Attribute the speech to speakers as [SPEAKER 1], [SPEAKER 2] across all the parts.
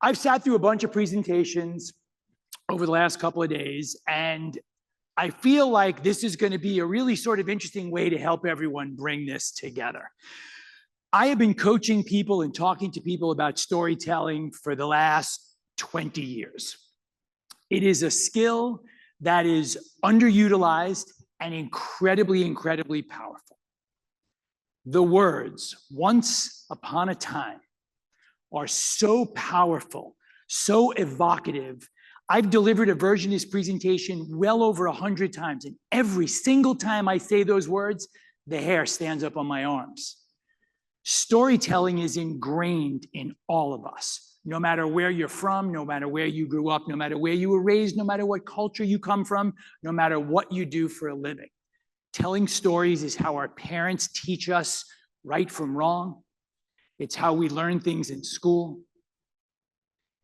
[SPEAKER 1] I've sat through a bunch of presentations over the last couple of days, and I feel like this is going to be a really sort of interesting way to help everyone bring this together. I have been coaching people and talking to people about storytelling for the last 20 years. It is a skill that is underutilized and incredibly, incredibly powerful. The words, once upon a time, are so powerful, so evocative. I've delivered a version of this presentation well over 100 times, and every single time I say those words, the hair stands up on my arms. Storytelling is ingrained in all of us, no matter where you're from, no matter where you grew up, no matter where you were raised, no matter what culture you come from, no matter what you do for a living. Telling stories is how our parents teach us right from wrong. It's how we learn things in school.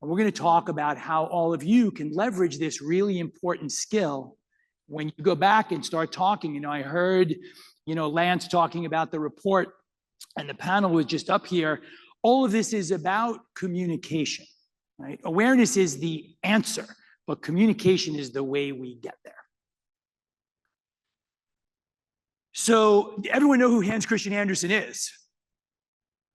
[SPEAKER 1] And we're going to talk about how all of you can leverage this really important skill when you go back and start talking. I heard, Lance talking about the report, and the panel was just up here. All of this is about communication, right? Awareness is the answer, but communication is the way we get there. So everyone know who Hans Christian Andersen is?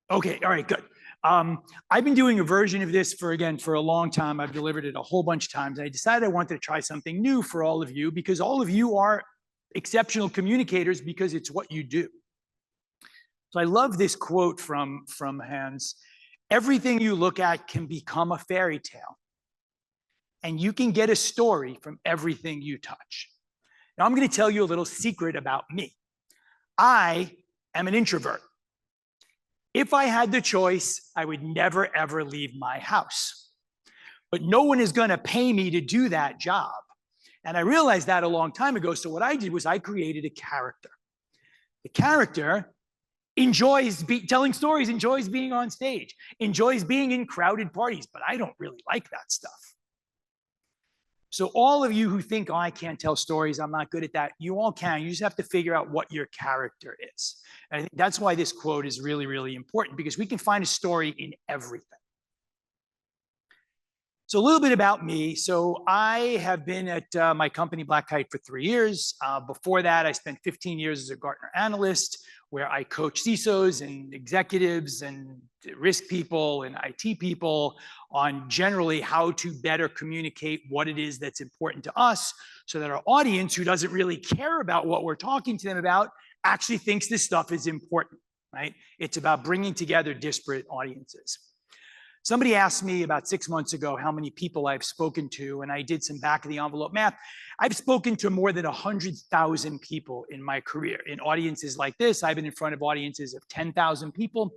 [SPEAKER 1] Okay, all right, good. I've been doing a version of this for a long time. I've delivered it a whole bunch of times. I decided I wanted to try something new for all of you, because all of you are exceptional communicators because it's what you do. So I love this quote from Hans. Everything you look at can become a fairy tale, and you can get a story from everything you touch. Now I'm going to tell you a little secret about me. I am an introvert. If I had the choice, I would never, ever leave my house. But no one is going to pay me to do that job. And I realized that a long time ago. So what I did was I created a character. The character enjoys telling stories, enjoys being on stage, enjoys being in crowded parties, but I don't really like that stuff. So all of you who think, oh, I can't tell stories, I'm not good at that, you all can. You just have to figure out what your character is. And I think that's why this quote is really, really important, because we can find a story in everything. So a little bit about me. So I have been at my company, Black Kite, for 3 years. Before that, I spent 15 years as a Gartner analyst, where I coach CISOs and executives and risk people and IT people on generally how to better communicate what it is that's important to us, so that our audience, who doesn't really care about what we're talking to them about, actually thinks this stuff is important, right? It's about bringing together disparate audiences. Somebody asked me about 6 months ago how many people I've spoken to, and I did some back of the envelope math. I've spoken to more than 100,000 people in my career. In audiences like this, I've been in front of audiences of 10,000 people.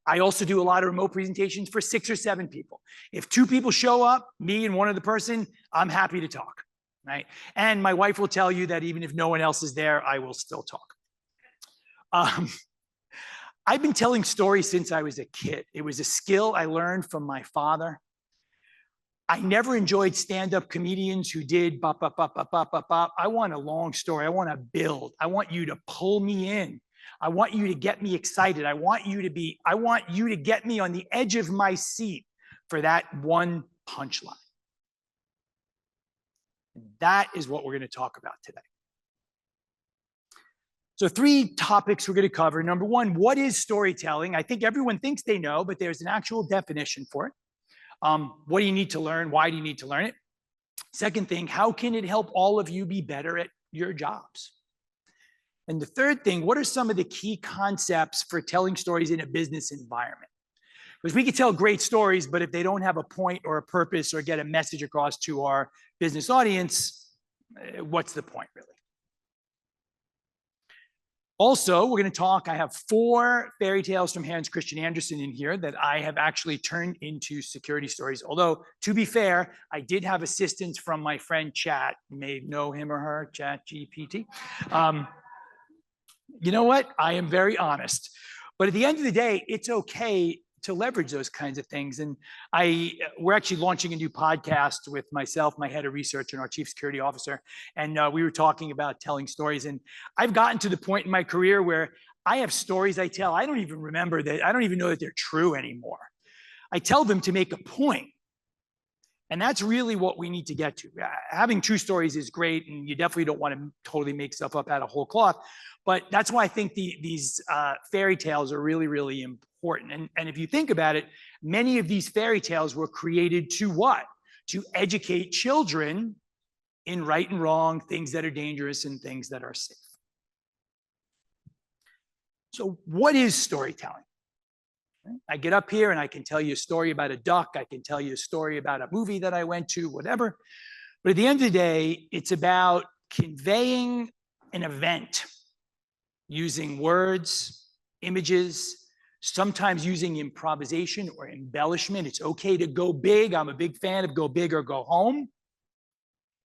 [SPEAKER 1] I also do a lot of remote presentations for 6 or 7 people. If 2 people show up, me and one other person, I'm happy to talk, right? And my wife will tell you that even if no one else is there, I will still talk. I've been telling stories since I was a kid. It was a skill I learned from my father. I never enjoyed stand-up comedians who did bop, bop, bop, bop, bop, bop, bop. I want a long story. I want to build. I want you to pull me in. I want you to get me excited. I want you to get me on the edge of my seat for that one punchline. That is what we're going to talk about today. So 3 topics we're going to cover. Number 1, what is storytelling? I think everyone thinks they know, but there's an actual definition for it. What do you need to learn? Why do you need to learn it? Second thing, how can it help all of you be better at your jobs? And the third thing, what are some of the key concepts for telling stories in a business environment? Because we can tell great stories, but if they don't have a point or a purpose or get a message across to our business audience, what's the point, really? Also, we're going to talk, I have 4 fairy tales from Hans Christian Andersen in here that I have actually turned into security stories. Although, to be fair, I did have assistance from my friend Chat. You may know him or her, ChatGPT. You know what? I am very honest. But at the end of the day, it's okay to leverage those kinds of things. And we're actually launching a new podcast with myself, my head of research, and our chief security officer. And we were talking about telling stories. And I've gotten to the point in my career where I have stories I tell. I don't even remember that. I don't even know that they're true anymore. I tell them to make a point. And that's really what we need to get to. Having true stories is great, and you definitely don't want to totally make stuff up out of whole cloth. But that's why I think these fairy tales are really, really important. And if you think about it, many of these fairy tales were created to what? To educate children in right and wrong, things that are dangerous and things that are safe. So what is storytelling? I get up here and I can tell you a story about a duck. I can tell you a story about a movie that I went to, whatever. But at the end of the day, it's about conveying an event using words, images, sometimes using improvisation or embellishment. It's okay to go big. I'm a big fan of go big or go home.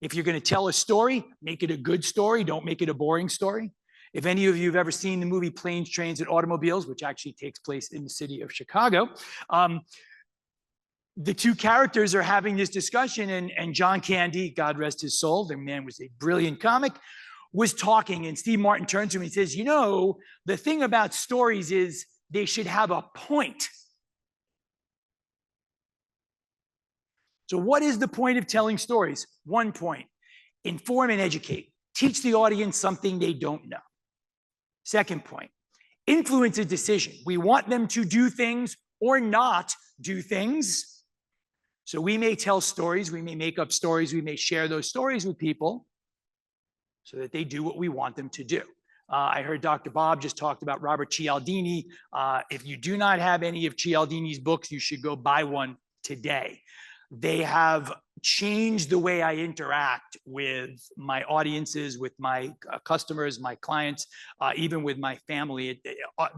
[SPEAKER 1] If you're going to tell a story, make it a good story. Don't make it a boring story. If any of you have ever seen the movie Planes, Trains, and Automobiles, which actually takes place in the city of Chicago, the two characters are having this discussion, and John Candy, God rest his soul, the man was a brilliant comic, was talking, and Steve Martin turns to him and says, you know, the thing about stories is they should have a point. So what is the point of telling stories? One point: inform and educate. Teach the audience something they don't know. Second point: influence a decision. We want them to do things or not do things. So we may tell stories, we may make up stories, we may share those stories with people so that they do what we want them to do. I heard Dr. Bob just talked about Robert Cialdini. If you do not have any of Cialdini's books, you should go buy one today. They have changed the way I interact with my audiences, with my customers, my clients, even with my family.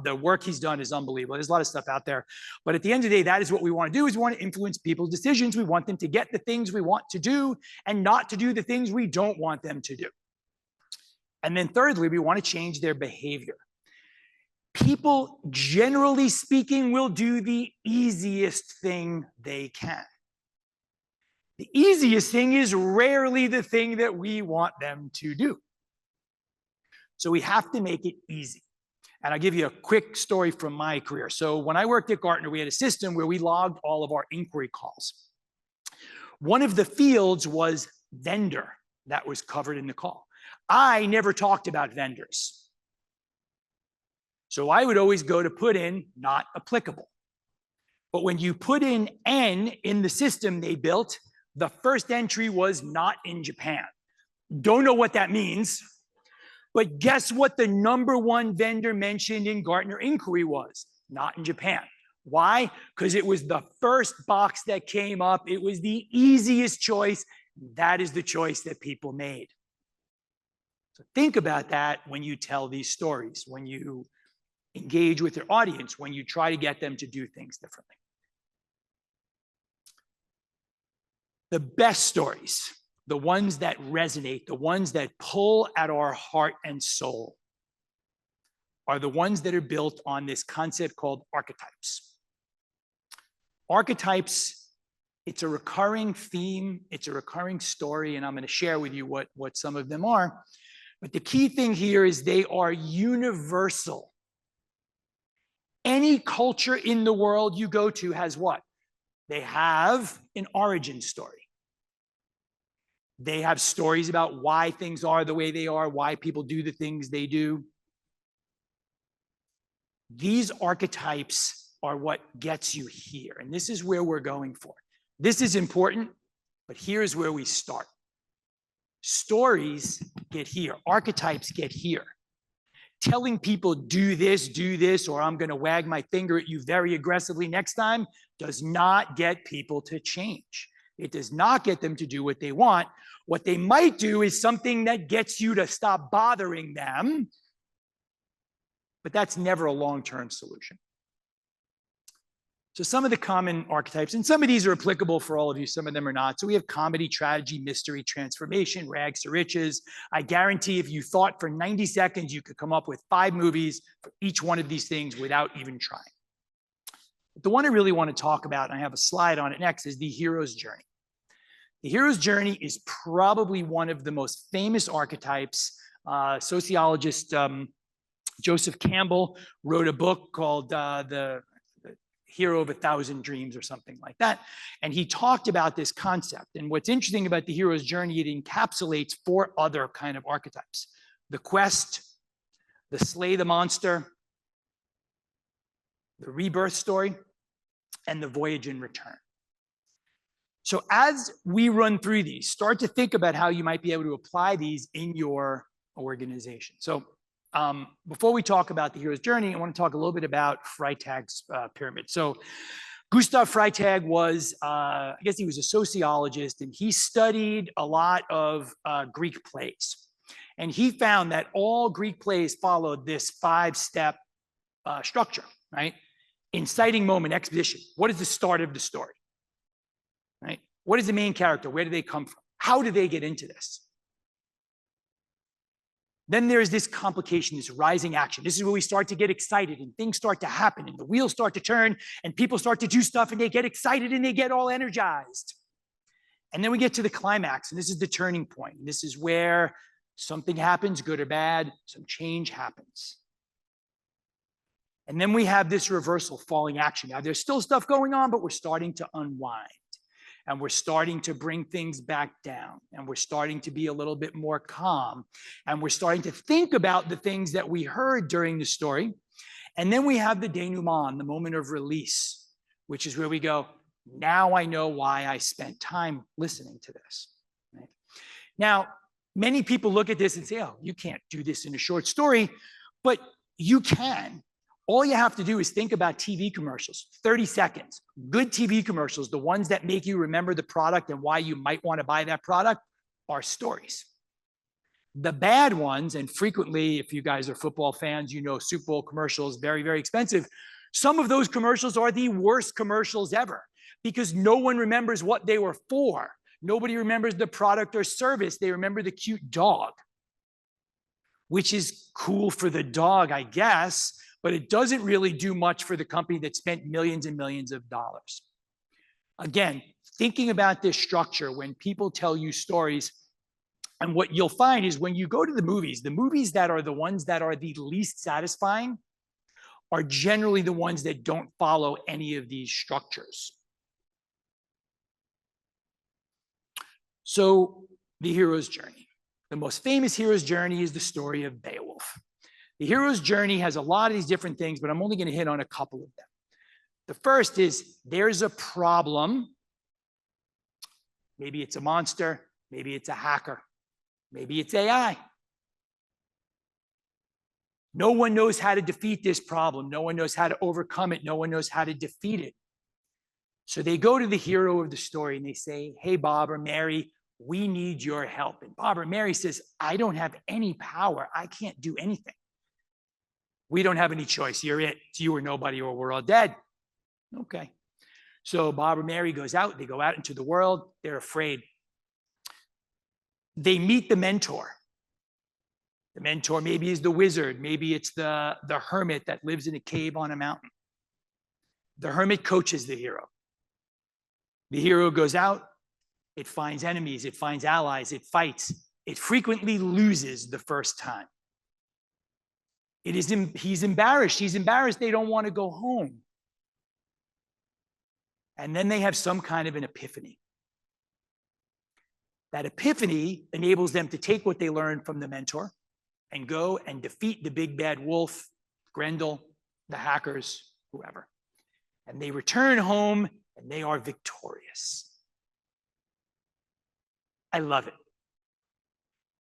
[SPEAKER 1] The work he's done is unbelievable. There's a lot of stuff out there. But at the end of the day, that is what we want to do, is we want to influence people's decisions. We want them to get the things we want to do and not to do the things we don't want them to do. And then thirdly, we want to change their behavior. People, generally speaking, will do the easiest thing they can. The easiest thing is rarely the thing that we want them to do. So we have to make it easy. And I'll give you a quick story from my career. So when I worked at Gartner, we had a system where we logged all of our inquiry calls. One of the fields was vendor that was covered in the call. I never talked about vendors. So I would always go to put in not applicable. But when you put in N in the system they built, the first entry was not in Japan. Don't know what that means, but guess what the #1 vendor mentioned in Gartner inquiry was? Not in Japan. Why? Because it was the first box that came up. It was the easiest choice. That is the choice that people made. So think about that when you tell these stories, when you engage with your audience, when you try to get them to do things differently. The best stories, the ones that resonate, the ones that pull at our heart and soul, are the ones that are built on this concept called archetypes. Archetypes, it's a recurring theme, it's a recurring story, and I'm going to share with you what some of them are. But the key thing here is they are universal. Any culture in the world you go to has what? They have an origin story. They have stories about why things are the way they are, why people do the things they do. These archetypes are what gets you here. And this is where we're going for. This is important, but here's where we start. Stories get here. Archetypes get here. Telling people do this, or I'm going to wag my finger at you very aggressively next time does not get people to change. It does not get them to do what they want. What they might do is something that gets you to stop bothering them, but that's never a long-term solution. So some of the common archetypes, and some of these are applicable for all of you, some of them are not. So we have comedy, tragedy, mystery, transformation, rags to riches. I guarantee if you thought for 90 seconds, you could come up with 5 movies for each one of these things without even trying. But the one I really want to talk about, and I have a slide on it next, is the hero's journey. The hero's journey is probably one of the most famous archetypes. Sociologist Joseph Campbell wrote a book called The hero of 1,000 dreams or something like that. And he talked about this concept. And what's interesting about the hero's journey, it encapsulates 4 other kind of archetypes: the quest, the slay the monster, the rebirth story, and the voyage and return. So as we run through these, start to think about how you might be able to apply these in your organization. So before we talk about the hero's journey, I want to talk a little bit about Freytag's pyramid. So Gustav Freytag was, I guess he was a sociologist, and he studied a lot of Greek plays. And he found that all Greek plays followed this 5-step structure, right? Inciting moment, exposition. What is the start of the story? Right? What is the main character? Where do they come from? How do they get into this? Then there's this complication, this rising action. This is where we start to get excited and things start to happen and the wheels start to turn and people start to do stuff and they get excited and they get all energized. And then we get to the climax, and this is the turning point. And this is where something happens, good or bad, some change happens. And then we have this reversal, falling action. Now there's still stuff going on, but we're starting to unwind. And we're starting to bring things back down. And we're starting to be a little bit more calm. And we're starting to think about the things that we heard during the story. And then we have the denouement, the moment of release, which is where we go, now I know why I spent time listening to this. Right? Now, many people look at this and say, oh, you can't do this in a short story, but you can. All you have to do is think about TV commercials, 30 seconds. Good TV commercials, the ones that make you remember the product and why you might want to buy that product, are stories. The bad ones, and frequently, if you guys are football fans, you know Super Bowl commercials, very, very expensive. Some of those commercials are the worst commercials ever because no one remembers what they were for. Nobody remembers the product or service. They remember the cute dog, which is cool for the dog, I guess, but it doesn't really do much for the company that spent millions and millions of dollars. Again, thinking about this structure, when people tell you stories, and what you'll find is when you go to the movies that are the ones that are the least satisfying are generally the ones that don't follow any of these structures. So the hero's journey. The most famous hero's journey is the story of Beowulf. The hero's journey has a lot of these different things, but I'm only going to hit on a couple of them. The first is there's a problem. Maybe it's a monster. Maybe it's a hacker. Maybe it's AI. No one knows how to defeat this problem. No one knows how to overcome it. No one knows how to defeat it. So they go to the hero of the story and they say, hey, Bob or Mary, we need your help. And Bob or Mary says, I don't have any power. I can't do anything. We don't have any choice. You're it. It's you or nobody, or we're all dead. Okay. So Bob or Mary goes out. They go out into the world. They're afraid. They meet the mentor. The mentor maybe is the wizard. Maybe it's the hermit that lives in a cave on a mountain. The hermit coaches the hero. The hero goes out. It finds enemies. It finds allies. It fights. It frequently loses the first time. He's embarrassed. She's embarrassed. They don't want to go home. And then they have some kind of an epiphany. That epiphany enables them to take what they learned from the mentor and go and defeat the big bad wolf, Grendel, the hackers, whoever. And they return home and they are victorious. I love it.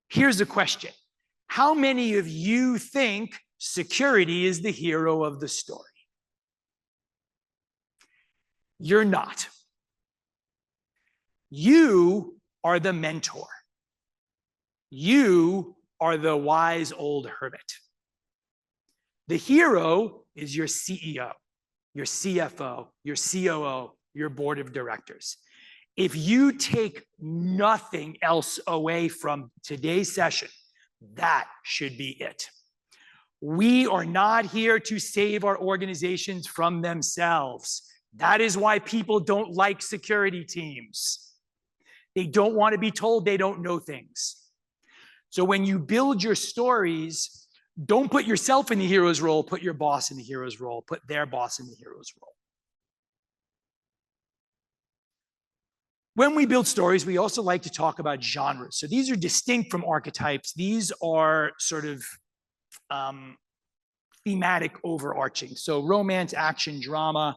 [SPEAKER 1] Here's a question. How many of you think security is the hero of the story? You're not. You are the mentor. You are the wise old hermit. The hero is your CEO, your CFO, your COO, your board of directors. If you take nothing else away from today's session, that should be it. We are not here to save our organizations from themselves. That is why people don't like security teams. They don't want to be told they don't know things. So when you build your stories, don't put yourself in the hero's role, put your boss in the hero's role, put their boss in the hero's role. When we build stories, we also like to talk about genres. So these are distinct from archetypes. These are sort of thematic overarching. So romance, action, drama.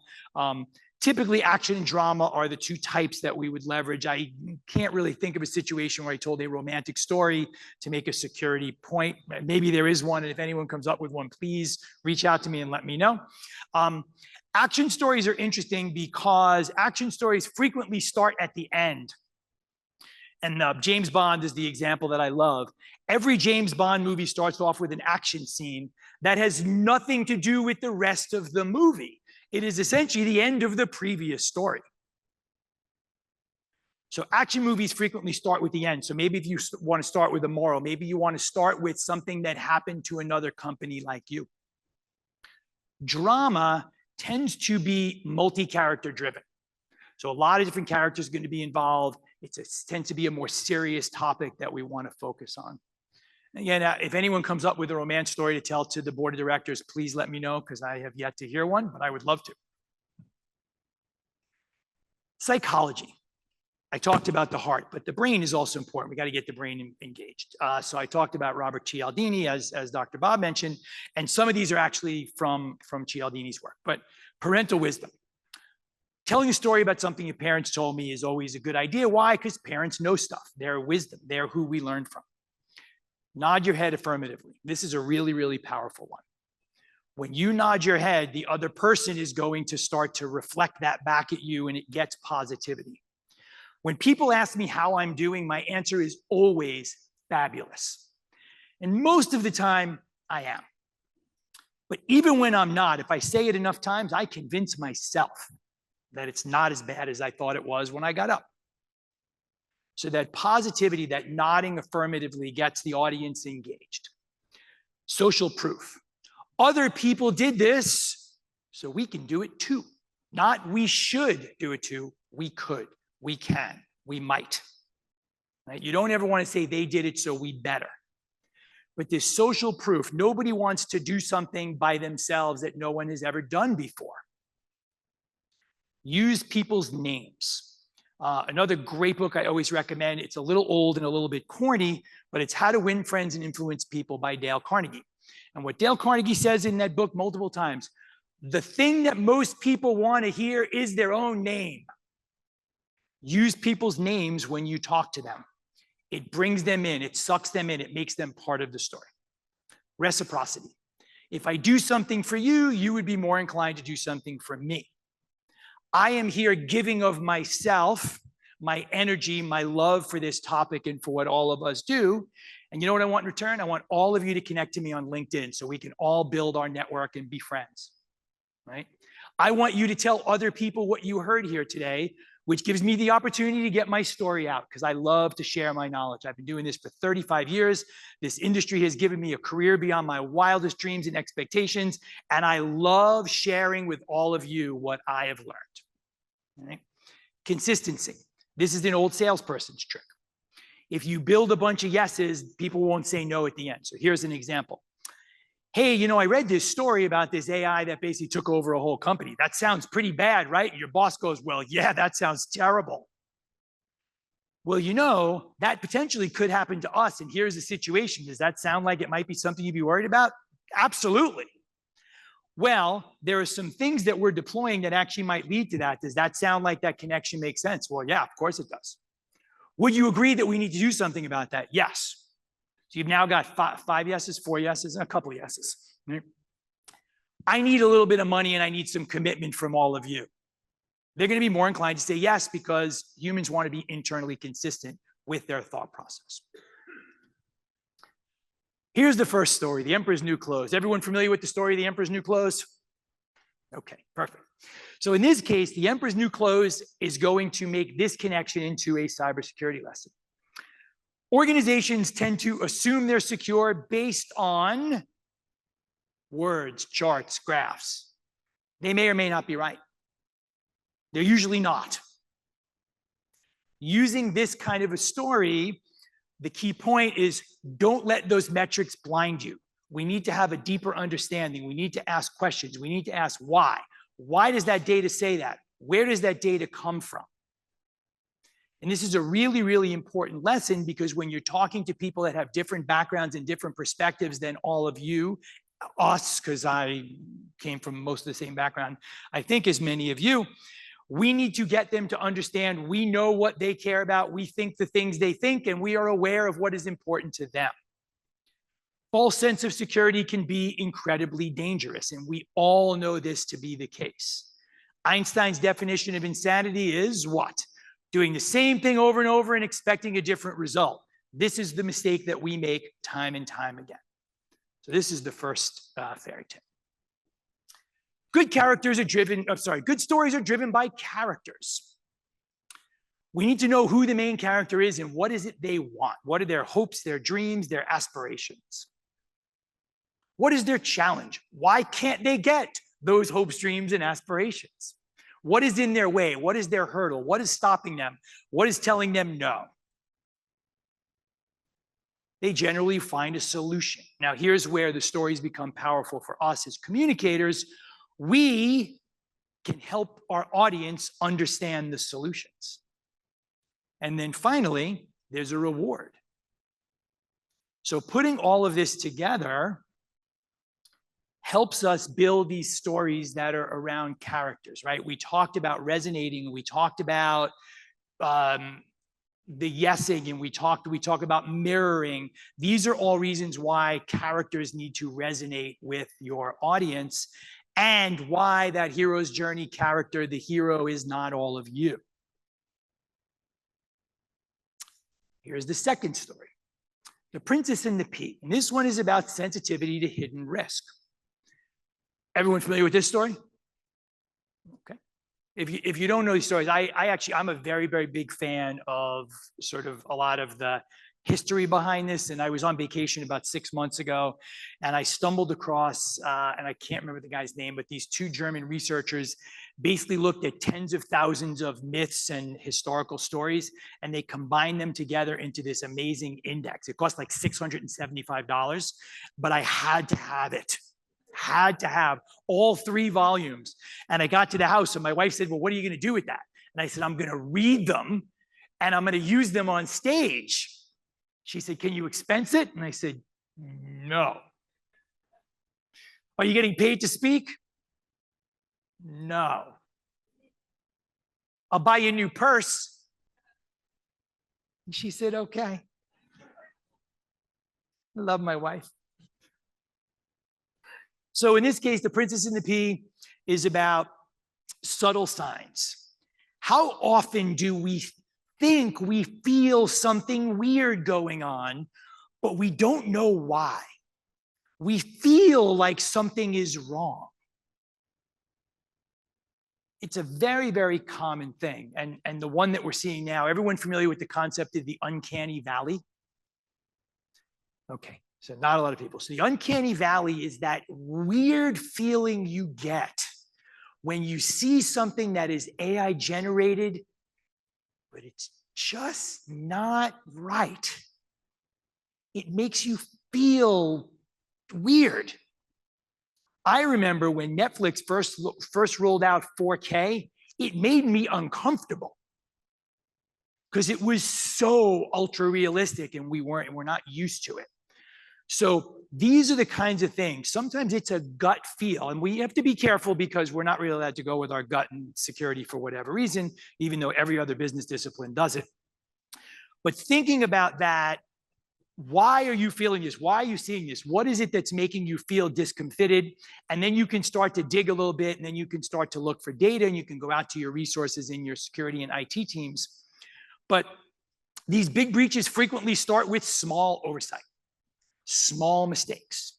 [SPEAKER 1] Typically, action and drama are the two types that we would leverage. I can't really think of a situation where I told a romantic story to make a security point. Maybe there is one, and if anyone comes up with one, please reach out to me and let me know. Action stories are interesting because action stories frequently start at the end. And James Bond is the example that I love. Every James Bond movie starts off with an action scene that has nothing to do with the rest of the movie. It is essentially the end of the previous story. So action movies frequently start with the end. So maybe if you want to start with a moral, maybe you want to start with something that happened to another company like you. Drama tends to be multi-character driven. So a lot of different characters are going to be involved. It tends to be a more serious topic that we want to focus on. Again, if anyone comes up with a romance story to tell to the board of directors, please let me know, because I have yet to hear one, but I would love to. Psychology. I talked about the heart, but the brain is also important. We got to get the brain engaged. So I talked about Robert Cialdini, as Dr. Bob mentioned, and some of these are actually from Cialdini's work. But parental wisdom. Telling a story about something your parents told me is always a good idea. Why? Because parents know stuff. They're wisdom. They're who we learn from. Nod your head affirmatively. This is a really, really powerful one. When you nod your head, the other person is going to start to reflect that back at you, and it gets positivity. When people ask me how I'm doing, my answer is always fabulous. And most of the time, I am. But even when I'm not, if I say it enough times, I convince myself that it's not as bad as I thought it was when I got up. So that positivity, that nodding affirmatively, gets the audience engaged. Social proof. Other people did this, so we can do it too. Not we should do it too, we could, we can, we might. Right? You don't ever want to say they did it, so we better. But this social proof, nobody wants to do something by themselves that no one has ever done before. Use people's names. Another great book I always recommend, it's a little old and a little bit corny, but it's How to Win Friends and Influence People by Dale Carnegie. And what Dale Carnegie says in that book multiple times, the thing that most people want to hear is their own name. Use people's names when you talk to them. It brings them in, it sucks them in, it makes them part of the story. Reciprocity. If I do something for you, you would be more inclined to do something for me. I am here giving of myself, my energy, my love for this topic and for what all of us do. And you know what I want in return? I want all of you to connect to me on LinkedIn so we can all build our network and be friends, right? I want you to tell other people what you heard here today, which gives me the opportunity to get my story out, because I love to share my knowledge. I've been doing this for 35 years. This industry has given me a career beyond my wildest dreams and expectations, and I love sharing with all of you what I have learned. Right? Consistency. This is an old salesperson's trick. If you build a bunch of yeses, people won't say no at the end. So here's an example. Hey, you know, I read this story about this AI that basically took over a whole company. That sounds pretty bad, right? Your boss goes, well, yeah, that sounds terrible. Well, you know, that potentially could happen to us. And here's the situation. Does that sound like it might be something you'd be worried about? Absolutely. Well, there are some things that we're deploying that actually might lead to that. Does that sound like that connection makes sense? Well, yeah, of course it does. Would you agree that we need to do something about that? Yes. So you've now got five yeses, 4 yeses, and a couple of yeses. Right? I need a little bit of money and I need some commitment from all of you. They're going to be more inclined to say yes, because humans want to be internally consistent with their thought process. Here's the first story, The Emperor's New Clothes. Everyone familiar with the story of The Emperor's New Clothes? Okay, perfect. So in this case, The Emperor's New Clothes is going to make this connection into a cybersecurity lesson. Organizations tend to assume they're secure based on words, charts, graphs. They may or may not be right. They're usually not. Using this kind of a story, the key point is don't let those metrics blind you. We need to have a deeper understanding. We need to ask questions. We need to ask why. Why does that data say that? Where does that data come from? And this is a really, really important lesson, because when you're talking to people that have different backgrounds and different perspectives than all of you, us, because I came from most of the same background, I think, as many of you, we need to get them to understand we know what they care about, we think the things they think, and we are aware of what is important to them. False sense of security can be incredibly dangerous, and we all know this to be the case. Einstein's definition of insanity is what? Doing the same thing over and over and expecting a different result. This is the mistake that we make time and time again. So this is the first fairy tale. Good stories are driven by characters. We need to know who the main character is and what is it they want. What are their hopes, their dreams, their aspirations? What is their challenge? Why can't they get those hopes, dreams, and aspirations? What is in their way? What is their hurdle? What is stopping them? What is telling them no? They generally find a solution. Now, here's where the stories become powerful for us as communicators. We can help our audience understand the solutions. And then finally, there's a reward. So putting all of this together helps us build these stories that are around characters, right? We talked about resonating, we talked about the yesing, and we talk about mirroring. These are all reasons why characters need to resonate with your audience, and why that hero's journey character, the hero, is not all of you. Here's the second story, The Princess and the Pea. And this one is about sensitivity to hidden risk. Everyone familiar with this story? Okay. If you don't know these stories, I'm a very, very big fan of sort of a lot of the history behind this. And I was on vacation about 6 months ago, and I stumbled across, and I can't remember the guy's name, but these two German researchers basically looked at tens of thousands of myths and historical stories, and they combined them together into this amazing index. It cost like $675, but I had to have it. Had to have all 3 volumes. And I got to the house, and my wife said, well, what are you going to do with that? And I said, I'm going to read them, and I'm going to use them on stage. She said, can you expense it? And I said, no. Are you getting paid to speak? No. I'll buy you a new purse. And she said, okay. I love my wife. So in this case, The Princess and the Pea is about subtle signs. How often do we think we feel something weird going on, but we don't know why? We feel like something is wrong. It's a very, very common thing. And the one that we're seeing now, everyone familiar with the concept of the uncanny valley? Okay. So not a lot of people. So the uncanny valley is that weird feeling you get when you see something that is AI generated, but it's just not right. It makes you feel weird. I remember when Netflix first rolled out 4K, it made me uncomfortable because it was so ultra realistic, and we're not used to it. So these are the kinds of things. Sometimes it's a gut feel, and we have to be careful because we're not really allowed to go with our gut and security for whatever reason, even though every other business discipline does it. But thinking about that, why are you feeling this? Why are you seeing this? What is it that's making you feel discomfited? And then you can start to dig a little bit, and then you can start to look for data, and you can go out to your resources in your security and IT teams. But these big breaches frequently start with small oversight. Small mistakes.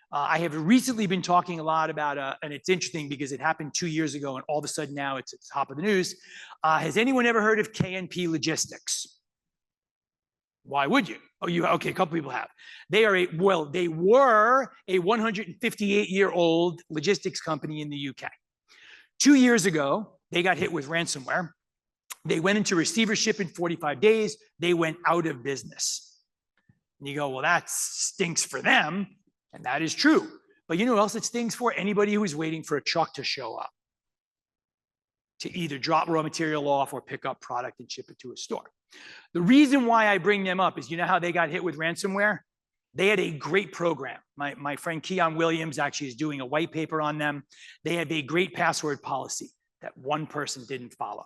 [SPEAKER 1] I have recently been talking a lot about, and it's interesting because it happened 2 years ago, and all of a sudden now it's at the top of the news. Has anyone ever heard of KNP Logistics? Why would you? Oh, okay, a couple people have. They were a 158-year-old logistics company in the UK. 2 years ago, they got hit with ransomware. They went into receivership in 45 days. They went out of business. And you go, well, that stinks for them. And that is true. But you know what else it stings for? Anybody who is waiting for a truck to show up. to either drop raw material off or pick up product and ship it to a store. The reason why I bring them up is, you know how they got hit with ransomware? They had a great program. My friend Keon Williams actually is doing a white paper on them. They have a great password policy that one person didn't follow.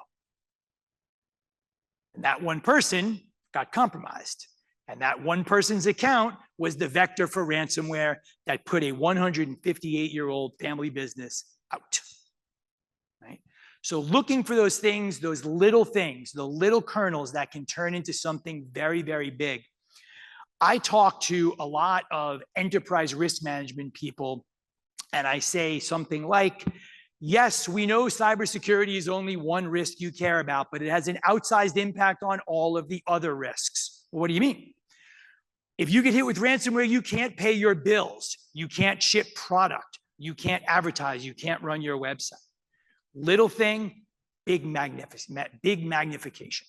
[SPEAKER 1] And that one person got compromised. And that one person's account was the vector for ransomware that put a 158-year-old family business out. Right? So looking for those things, those little things, the little kernels that can turn into something very, very big. I talk to a lot of enterprise risk management people, and I say something like, yes, we know cybersecurity is only one risk you care about, but it has an outsized impact on all of the other risks. What do you mean? If you get hit with ransomware, you can't pay your bills. You can't ship product. You can't advertise. You can't run your website. Little thing, big magnification.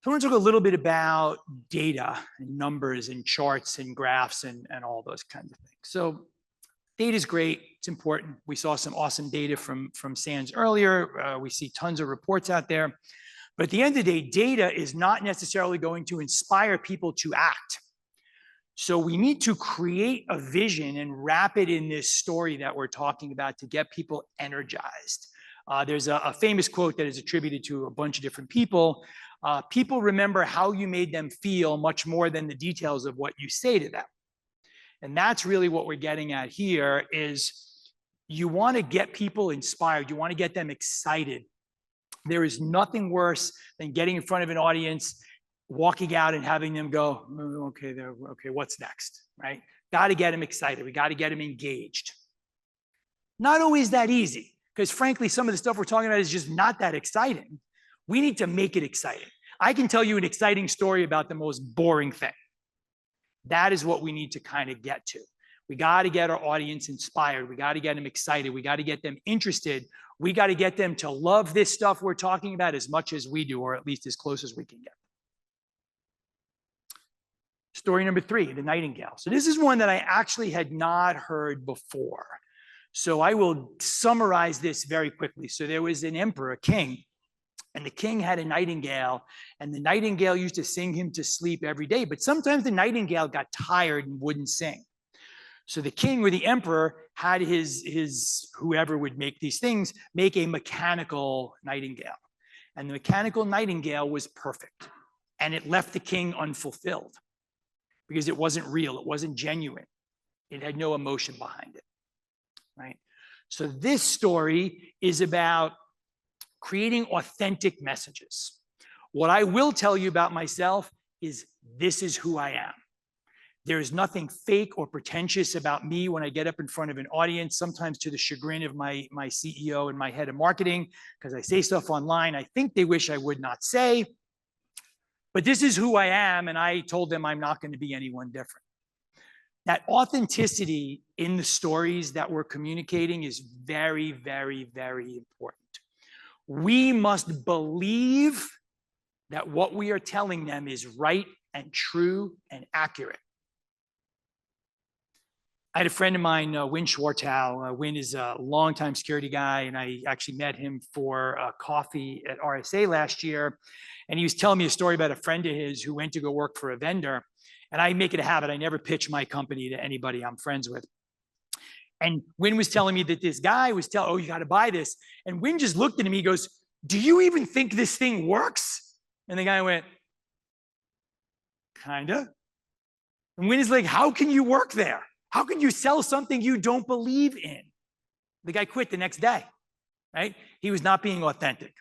[SPEAKER 1] So I want to talk a little bit about data and numbers and charts and graphs and all those kinds of things. So data is great. It's important. We saw some awesome data from SANS earlier. We see tons of reports out there. But at the end of the day, data is not necessarily going to inspire people to act. So we need to create a vision and wrap it in this story that we're talking about to get people energized. There's a famous quote that is attributed to a bunch of different people. People remember how you made them feel much more than the details of what you say to them. And that's really what we're getting at here is you want to get people inspired. You want to get them excited. There is nothing worse than getting in front of an audience, walking out and having them go, okay, what's next, right? Got to get them excited. We got to get them engaged. Not always that easy, because frankly, some of the stuff we're talking about is just not that exciting. We need to make it exciting. I can tell you an exciting story about the most boring thing. That is what we need to kind of get to. We got to get our audience inspired. We got to get them excited. We got to get them interested. We got to get them to love this stuff we're talking about as much as we do, or at least as close as we can get. Story number 3, the Nightingale. So this is one that I actually had not heard before. So I will summarize this very quickly. So there was an emperor, a king, and the king had a nightingale, and the nightingale used to sing him to sleep every day. But sometimes the nightingale got tired and wouldn't sing. So the king or the emperor had his whoever would make these things make a mechanical nightingale. And the mechanical nightingale was perfect. And it left the king unfulfilled because it wasn't real. It wasn't genuine. It had no emotion behind it, right? So this story is about creating authentic messages. What I will tell you about myself is this is who I am. There is nothing fake or pretentious about me when I get up in front of an audience, sometimes to the chagrin of my CEO and my head of marketing, because I say stuff online I think they wish I would not say. But this is who I am, and I told them I'm not going to be anyone different. That authenticity in the stories that we're communicating is very, very, very important. We must believe that what we are telling them is right and true and accurate. I had a friend of mine, Win Schwartau. Win is a longtime security guy, and I actually met him for coffee at RSA last year. And he was telling me a story about a friend of his who went to go work for a vendor. And I make it a habit. I never pitch my company to anybody I'm friends with. And Win was telling me that this guy was telling, oh, you got to buy this. And Win just looked at him. He goes, do you even think this thing works? And the guy went, kinda. And Win is like, how can you work there? How can you sell something you don't believe in? The guy quit the next day, right? He was not being authentic.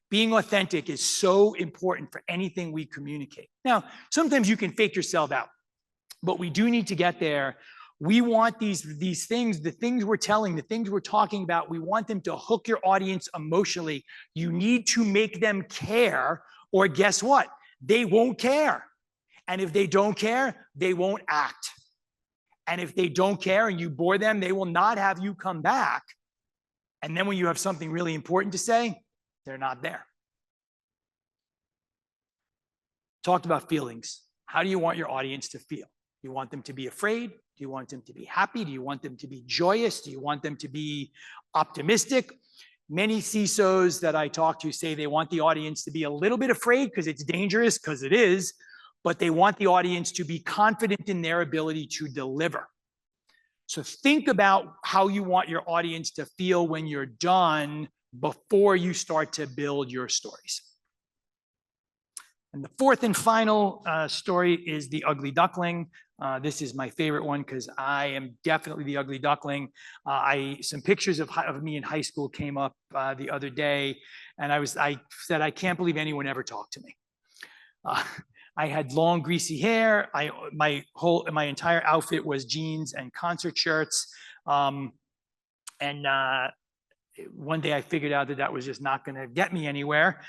[SPEAKER 1] Being authentic is so important for anything we communicate. Now, sometimes you can fake yourself out, but we do need to get there. We want these things, the things we're telling, the things we're talking about, we want them to hook your audience emotionally. You need to make them care, or guess what? They won't care. And if they don't care, they won't act. And if they don't care and you bore them, they will not have you come back. And then when you have something really important to say, they're not there. Talked about feelings. How do you want your audience to feel? You want them to be afraid? Do you want them to be happy? Do you want them to be joyous? Do you want them to be optimistic? Many CISOs that I talk to say they want the audience to be a little bit afraid because it's dangerous, because it is, but they want the audience to be confident in their ability to deliver. So think about how you want your audience to feel when you're done before you start to build your stories. And the fourth and final story is the ugly duckling. This is my favorite one because I am definitely the ugly duckling. Some pictures of me in high school came up the other day, and I said, I can't believe anyone ever talked to me. I had long, greasy hair. My entire outfit was jeans and concert shirts. One day I figured out that was just not going to get me anywhere.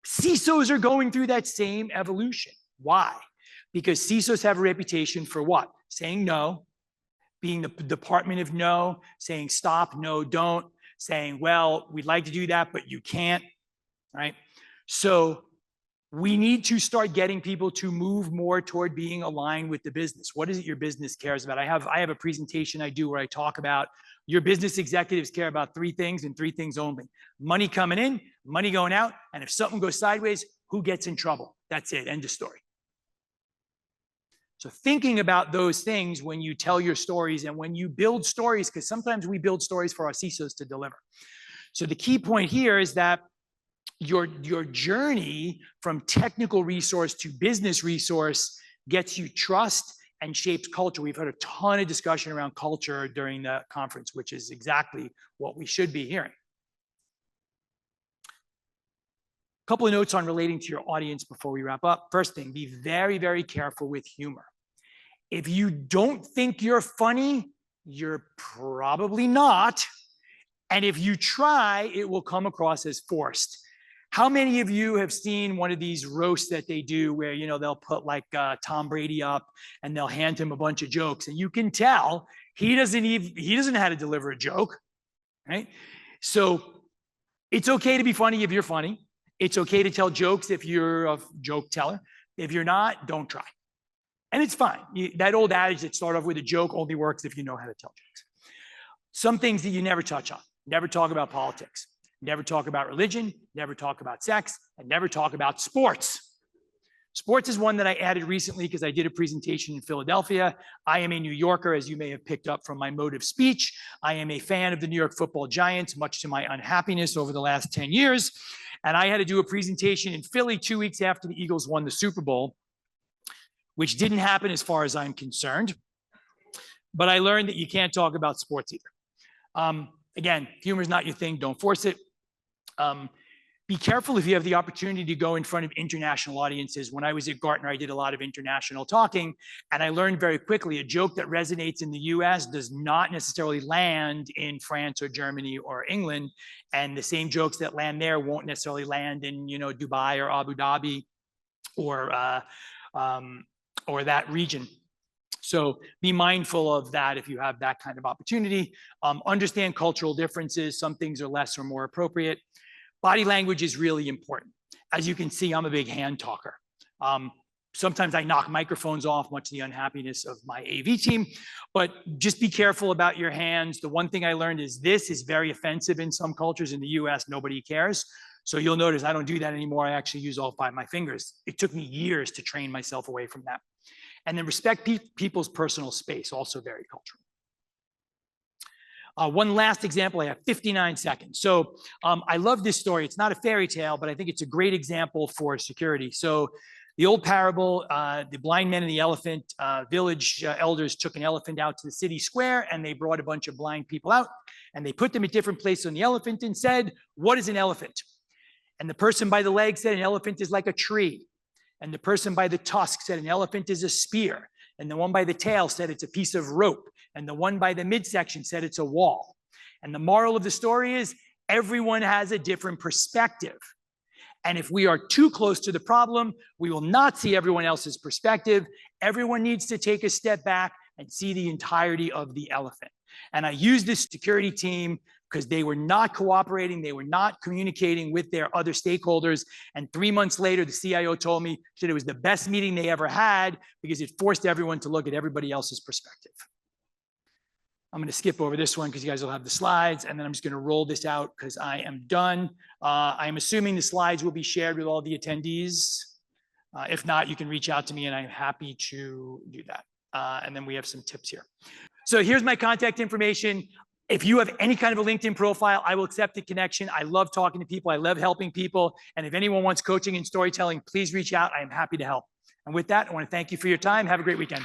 [SPEAKER 1] CISOs are going through that same evolution. Why? Because CISOs have a reputation for what? Saying no, being the department of no, saying stop, no, don't, saying, well, we'd like to do that, but you can't, right? So we need to start getting people to move more toward being aligned with the business. What is it your business cares about? I have a presentation I do where I talk about your business executives care about three things and three things only: money coming in, money going out, and if something goes sideways, who gets in trouble? That's it, end of story. So thinking about those things when you tell your stories and when you build stories, because sometimes we build stories for our CISOs to deliver. So the key point here is that your journey from technical resource to business resource gets you trust and shapes culture. We've had a ton of discussion around culture during the conference, which is exactly what we should be hearing. A couple of notes on relating to your audience before we wrap up. First thing, be very, very careful with humor. If you don't think you're funny, you're probably not. And if you try, it will come across as forced. How many of you have seen one of these roasts that they do where, you know, they'll put like Tom Brady up and they'll hand him a bunch of jokes, and you can tell he doesn't know how to deliver a joke, right? So it's okay to be funny if you're funny. It's okay to tell jokes if you're a joke teller. If you're not, don't try. And it's fine. That old adage that start off with a joke only works if you know how to tell jokes. Some things that you never touch on. Never talk about politics. Never talk about religion, never talk about sex, and never talk about sports. Sports is one that I added recently because I did a presentation in Philadelphia. I am a New Yorker, as you may have picked up from my mode of speech. I am a fan of the New York Football Giants, much to my unhappiness over the last 10 years. And I had to do a presentation in Philly 2 weeks after the Eagles won the Super Bowl, which didn't happen as far as I'm concerned. But I learned that you can't talk about sports either. Again, humor is not your thing, don't force it. Be careful if you have the opportunity to go in front of international audiences. When I was at Gartner, I did a lot of international talking, and I learned very quickly a joke that resonates in the US does not necessarily land in France or Germany or England, and the same jokes that land there won't necessarily land in, you know, Dubai or Abu Dhabi or that region. So be mindful of that if you have that kind of opportunity. Understand cultural differences. Some things are less or more appropriate. Body language is really important. As you can see, I'm a big hand talker. Sometimes I knock microphones off, much to the unhappiness of my AV team, but just be careful about your hands. The one thing I learned is this is very offensive in some cultures. In the US, nobody cares. So you'll notice I don't do that anymore. I actually use all 5 of my fingers. It took me years to train myself away from that. And then respect people's personal space, also very cultural. One last example, I have 59 seconds. So I love this story. It's not a fairy tale, but I think it's a great example for security. So the old parable, the blind man and the elephant, village elders took an elephant out to the city square, and they brought a bunch of blind people out, and they put them at different places on the elephant and said, what is an elephant? And the person by the leg said, an elephant is like a tree. And the person by the tusk said, an elephant is a spear. And the one by the tail said it's a piece of rope. And the one by the midsection said it's a wall. And the moral of the story is everyone has a different perspective. And if we are too close to the problem, we will not see everyone else's perspective. Everyone needs to take a step back and see the entirety of the elephant. And I use this security team because they were not cooperating, they were not communicating with their other stakeholders. And 3 months later, the CIO told me that it was the best meeting they ever had because it forced everyone to look at everybody else's perspective. I'm going to skip over this one because you guys will have the slides, and then I'm just going to roll this out because I am done. I'm assuming the slides will be shared with all the attendees. If not, you can reach out to me and I'm happy to do that. And then we have some tips here. So here's my contact information. If you have any kind of a LinkedIn profile, I will accept the connection. I love talking to people. I love helping people. And if anyone wants coaching and storytelling, please reach out. I am happy to help. And with that, I want to thank you for your time. Have a great weekend.